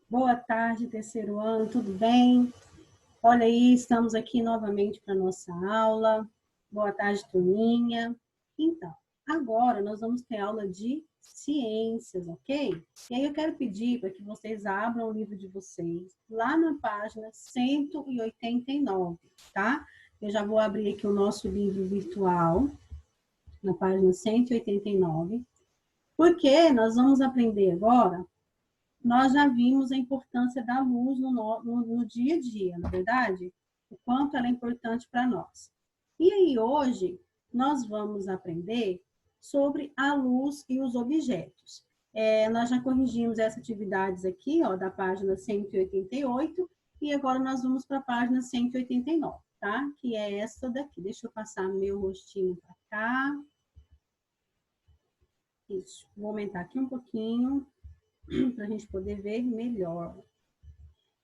Boa tarde, terceiro ano, tudo bem? Olha aí, estamos aqui novamente para a nossa aula. Boa tarde, turminha. Então, agora nós vamos ter aula de ciências, ok? E aí eu quero pedir para que vocês abram o livro de vocês, lá na página 189, tá? Eu já vou abrir aqui o nosso livro virtual, na página 189, porque nós vamos aprender agora. Nós já vimos a importância da luz no dia a dia, na verdade? O quanto ela é importante para nós. E aí, hoje, nós vamos aprender sobre a luz e os objetos. Nós já corrigimos essas atividades aqui, ó, da página 188, e agora nós vamos para a página 189, tá? Que é essa daqui. Deixa eu passar meu rostinho para cá. Isso. Vou aumentar aqui um pouquinho para a gente poder ver melhor.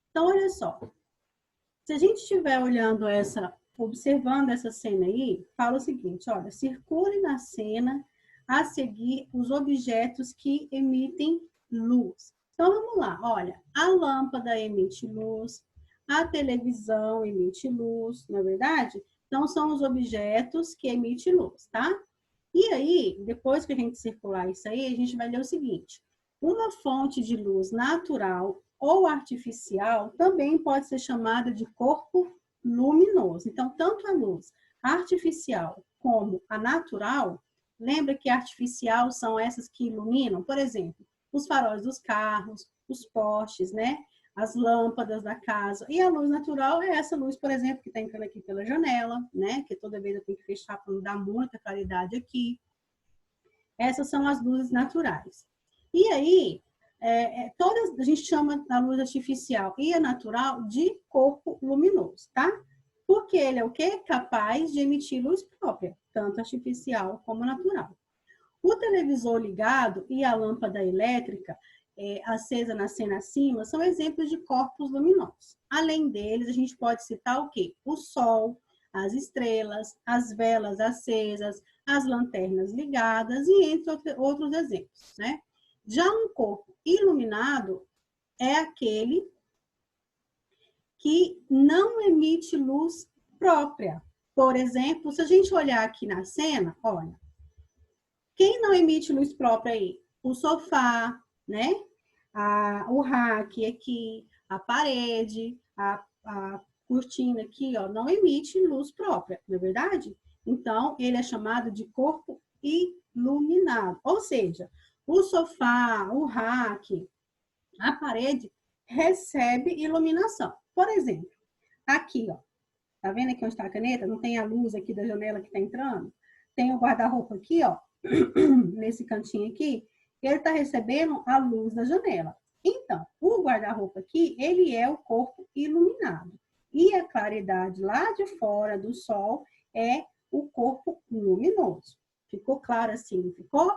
Então, olha só. Se a gente estiver olhando observando essa cena aí, fala o seguinte, olha, circule na cena a seguir os objetos que emitem luz. Então, vamos lá, olha, a lâmpada emite luz, a televisão emite luz, não é verdade? Então, são os objetos que emitem luz, tá? E aí, depois que a gente circular isso aí, a gente vai ler o seguinte, uma fonte de luz natural ou artificial também pode ser chamada de corpo luminoso. Então, tanto a luz artificial como a natural, lembra que artificial são essas que iluminam, por exemplo, os faróis dos carros, os postes, né? As lâmpadas da casa. E a luz natural é essa luz, por exemplo, que está entrando aqui pela janela, né? Que toda vez eu tenho que fechar para não dar muita claridade aqui. Essas são as luzes naturais. E aí, todas, a gente chama a luz artificial e a natural de corpo luminoso, tá? Porque ele é o quê? Capaz de emitir luz própria, tanto artificial como natural. O televisor ligado e a lâmpada elétrica acesa na cena acima são exemplos de corpos luminosos. Além deles, a gente pode citar o quê? O sol, as estrelas, as velas acesas, as lanternas ligadas e entre outros exemplos, né? Já um corpo iluminado é aquele que não emite luz própria. Por exemplo, se a gente olhar aqui na cena, olha, quem não emite luz própria aí? O sofá, né? O rack aqui, a parede, a cortina aqui, ó, não emite luz própria, não é verdade? Então, ele é chamado de corpo iluminado. Ou seja, o sofá, o rack, a parede recebe iluminação. Por exemplo, aqui, ó, tá vendo aqui onde está a caneta? Não tem a luz aqui da janela que está entrando? Tem o guarda-roupa aqui, ó, nesse cantinho aqui, ele está recebendo a luz da janela. Então, o guarda-roupa aqui, ele é o corpo iluminado. E a claridade lá de fora do sol é o corpo luminoso. Ficou claro assim, ficou?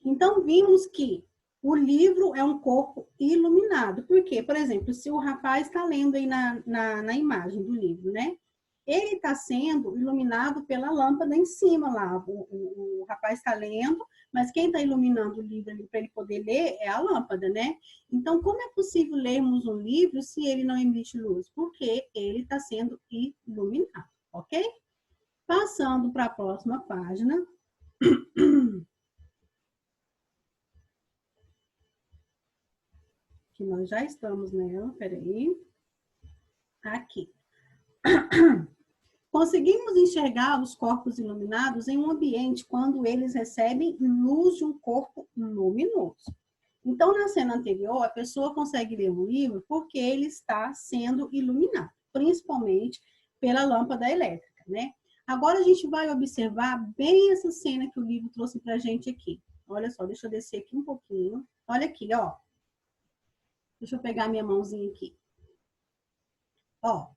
Então, vimos que o livro é um corpo iluminado. Por quê? Por exemplo, se o rapaz está lendo aí na imagem do livro, né? Ele está sendo iluminado pela lâmpada em cima lá. O rapaz está lendo, mas quem está iluminando o livro para ele poder ler é a lâmpada, né? Então, como é possível lermos um livro se ele não emite luz? Porque ele está sendo iluminado, ok? Passando para a próxima página. Que nós já estamos nela, peraí. Aqui. Conseguimos enxergar os corpos iluminados em um ambiente quando eles recebem luz de um corpo luminoso. Então, na cena anterior, a pessoa consegue ler um livro porque ele está sendo iluminado, principalmente pela lâmpada elétrica, né? Agora a gente vai observar bem essa cena que o livro trouxe para a gente aqui. Olha só, deixa eu descer aqui um pouquinho. Olha aqui, ó. Deixa eu pegar minha mãozinha aqui. Ó,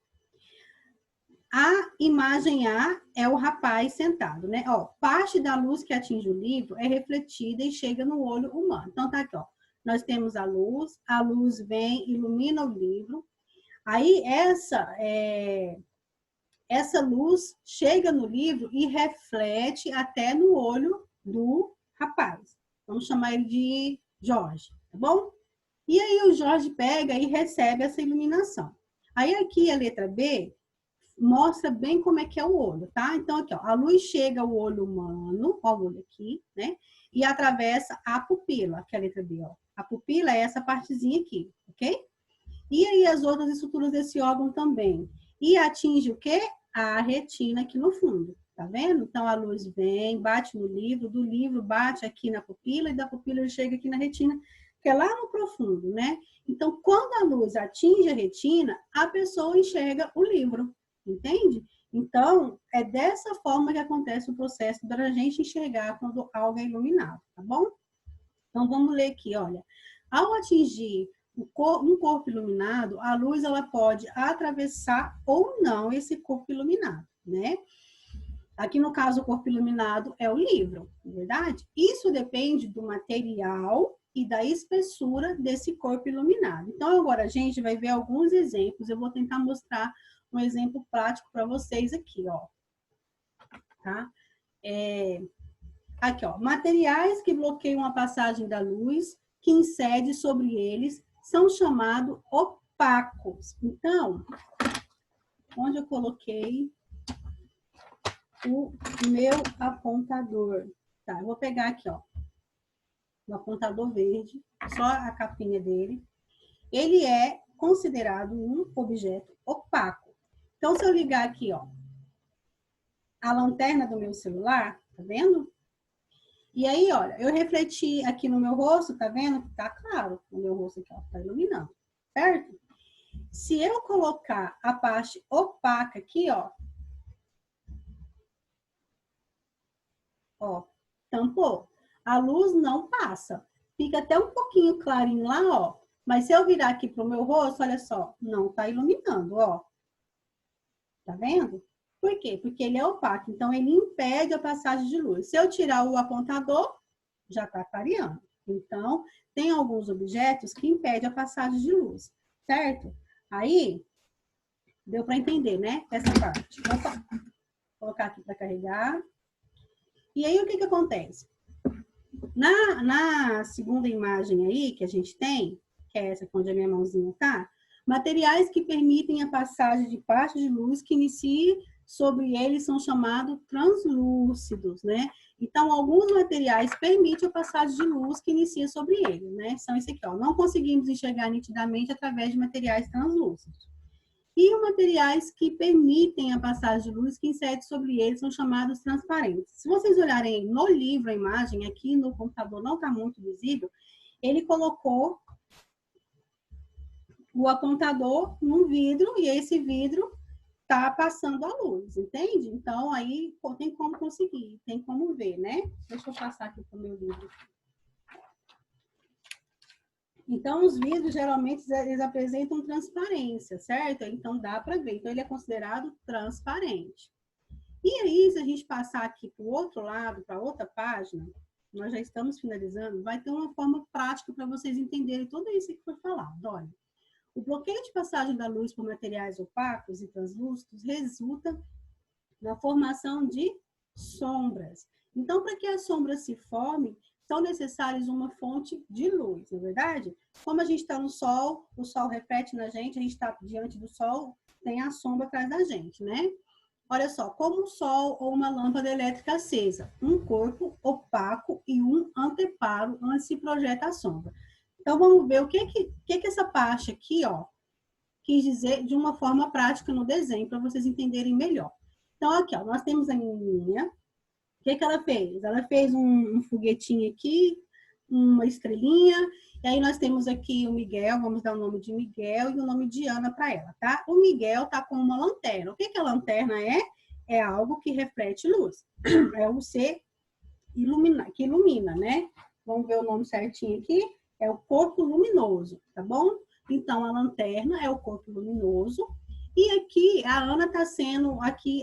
a imagem A é o rapaz sentado, né? Ó, parte da luz que atinge o livro é refletida e chega no olho humano. Então, tá aqui, ó. Nós temos a luz vem, ilumina o livro. Aí, essa luz chega no livro e reflete até no olho do rapaz. Vamos chamar ele de Jorge, tá bom? E aí o Jorge pega e recebe essa iluminação. Aí aqui a letra B mostra bem como é que é o olho, tá? Então aqui, ó, a luz chega ao olho humano, ó, o olho aqui, né? E atravessa a pupila, que é a letra B, ó. A pupila é essa partezinha aqui, ok? E aí as outras estruturas desse órgão também. E atinge o quê? A retina aqui no fundo, tá vendo? Então a luz vem, bate no livro, do livro bate aqui na pupila e da pupila ele chega aqui na retina, que é lá no profundo, né? Então quando a luz atinge a retina, a pessoa enxerga o livro, entende? Então é dessa forma que acontece o processo da gente enxergar quando algo é iluminado, tá bom? Então vamos ler aqui, olha. Ao atingir um corpo iluminado, a luz ela pode atravessar ou não esse corpo iluminado, né? Aqui no caso o corpo iluminado é o livro, não é verdade? Isso depende do material e da espessura desse corpo iluminado. Então agora a gente vai ver alguns exemplos. Eu vou tentar mostrar um exemplo prático para vocês aqui, ó. Tá? Aqui, ó. Materiais que bloqueiam a passagem da luz, que incide sobre eles, são chamados opacos. Então, onde eu coloquei o meu apontador? Tá, eu vou pegar aqui, ó, o apontador verde, só a capinha dele. Ele é considerado um objeto opaco. Então, se eu ligar aqui, ó, a lanterna do meu celular, tá vendo? E aí, olha, eu refleti aqui no meu rosto, tá vendo? Tá claro, o meu rosto aqui, ó, tá iluminando, certo? Se eu colocar a parte opaca aqui, ó, tampou. A luz não passa. Fica até um pouquinho clarinho lá, ó. Mas se eu virar aqui pro meu rosto, olha só, não tá iluminando, ó. Tá vendo? Por quê? Porque ele é opaco, então ele impede a passagem de luz. Se eu tirar o apontador, já tá clareando. Então, tem alguns objetos que impedem a passagem de luz, certo? Aí, deu para entender, né? Essa parte. Vou colocar aqui para carregar. E aí, o que acontece? Na segunda imagem aí que a gente tem, que é essa onde a minha mãozinha tá, materiais que permitem a passagem de parte de luz que inicia sobre eles são chamados translúcidos, né? Então, alguns materiais permitem a passagem de luz que inicia sobre eles, né? São esse aqui, ó. Não conseguimos enxergar nitidamente através de materiais translúcidos. E os materiais que permitem a passagem de luz que incide sobre eles são chamados transparentes. Se vocês olharem no livro a imagem, aqui no computador não está muito visível, ele colocou o apontador num vidro e esse vidro está passando a luz, entende? Então, aí tem como conseguir, tem como ver, né? Deixa eu passar aqui para o meu livro. Então, os vidros, geralmente, eles apresentam transparência, certo? Então, dá para ver. Então, ele é considerado transparente. E aí, se a gente passar aqui para o outro lado, para outra página, nós já estamos finalizando, vai ter uma forma prática para vocês entenderem tudo isso que foi falado. Olha, o bloqueio de passagem da luz por materiais opacos e translúcidos resulta na formação de sombras. Então, para que as sombras se formem, são necessárias uma fonte de luz, não é verdade? Como a gente está no sol, o sol reflete na gente, a gente está diante do sol, tem a sombra atrás da gente, né? Olha só, como um sol ou uma lâmpada elétrica acesa, um corpo opaco e um anteparo onde se projeta a sombra. Então, vamos ver o que essa parte aqui, ó, quis dizer de uma forma prática no desenho, para vocês entenderem melhor. Então, aqui, ó, nós temos a menininha. O que ela fez? Ela fez um foguetinho aqui, uma estrelinha, e aí nós temos aqui o Miguel, vamos dar o nome de Miguel e o nome de Ana para ela, tá? O Miguel tá com uma lanterna. O que a lanterna é? É algo que reflete luz. É o ser que ilumina, né? Vamos ver o nome certinho aqui. É o corpo luminoso, tá bom? Então, a lanterna é o corpo luminoso. E aqui, a Ana está sendo, aqui,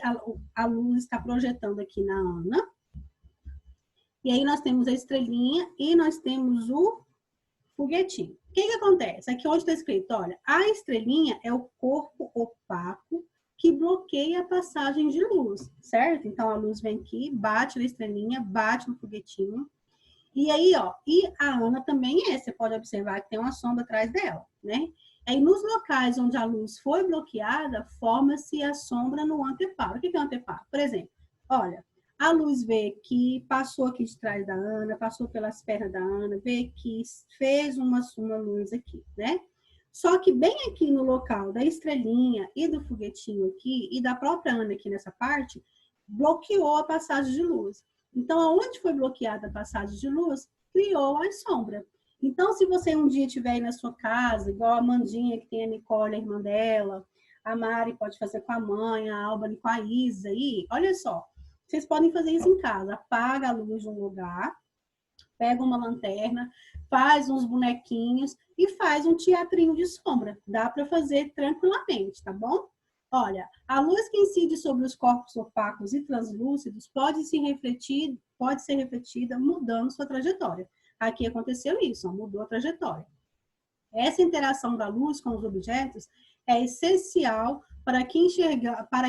a luz está projetando aqui na Ana. E aí, nós temos a estrelinha e nós temos o foguetinho. O que acontece? Aqui onde está escrito, olha, a estrelinha é o corpo opaco que bloqueia a passagem de luz, certo? Então, a luz vem aqui, bate na estrelinha, bate no foguetinho. E aí, ó, e a Ana também você pode observar que tem uma sombra atrás dela, né? Aí, nos locais onde a luz foi bloqueada, forma-se a sombra no anteparo. O que é o anteparo? Por exemplo, olha, a luz vê que passou aqui de trás da Ana, passou pelas pernas da Ana, vê que fez uma luz aqui, né? Só que bem aqui no local da estrelinha e do foguetinho aqui, e da própria Ana aqui nessa parte, bloqueou a passagem de luz. Então, aonde foi bloqueada a passagem de luz, criou a sombra. Então, se você um dia estiver aí na sua casa, igual a Mandinha, que tem a Nicole, a irmã dela, a Mari pode fazer com a mãe, a Albany com a Isa aí, olha só, vocês podem fazer isso em casa. Apaga a luz de um lugar, pega uma lanterna, faz uns bonequinhos e faz um teatrinho de sombra. Dá para fazer tranquilamente, tá bom? Olha, a luz que incide sobre os corpos opacos e translúcidos pode ser refletida mudando sua trajetória. Aqui aconteceu isso, ó, mudou a trajetória. Essa interação da luz com os objetos é essencial para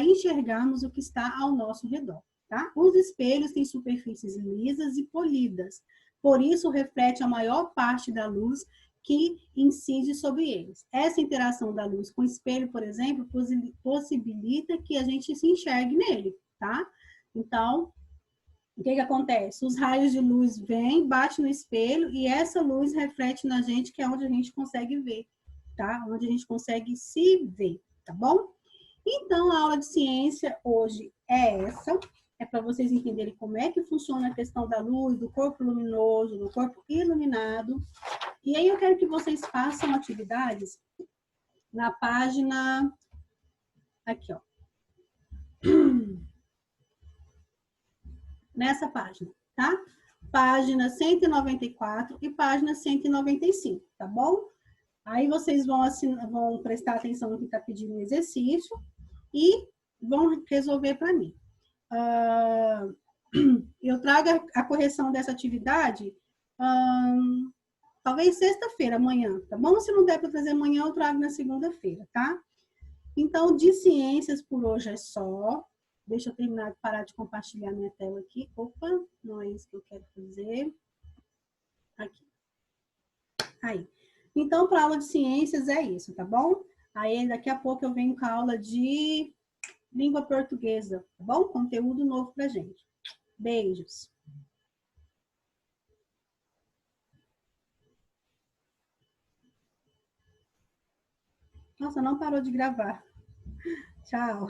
enxergarmos o que está ao nosso redor. Tá? Os espelhos têm superfícies lisas e polidas, por isso reflete a maior parte da luz que incide sobre eles. Essa interação da luz com o espelho, por exemplo, possibilita que a gente se enxergue nele, tá? Então, o que acontece? Os raios de luz vêm, bate no espelho e essa luz reflete na gente, que é onde a gente consegue ver, tá? Onde a gente consegue se ver, tá bom? Então, a aula de ciência hoje é essa. É para vocês entenderem como é que funciona a questão da luz, do corpo luminoso, do corpo iluminado. E aí eu quero que vocês façam atividades na página... Aqui, ó. Nessa página, tá? Página 194 e página 195, tá bom? Aí vocês vão prestar atenção no que está pedindo o exercício e vão resolver para mim. Eu trago a correção dessa atividade talvez sexta-feira, amanhã, tá bom? Se não der para trazer amanhã, eu trago na segunda-feira, tá? Então, de ciências por hoje é só. Deixa eu terminar de parar de compartilhar minha tela aqui. Opa, não é isso que eu quero fazer. Aqui. Aí. Então, para a aula de ciências é isso, tá bom? Aí, daqui a pouco eu venho com a aula de língua portuguesa, tá bom? Conteúdo novo pra gente. Beijos. Nossa, não parou de gravar. Tchau.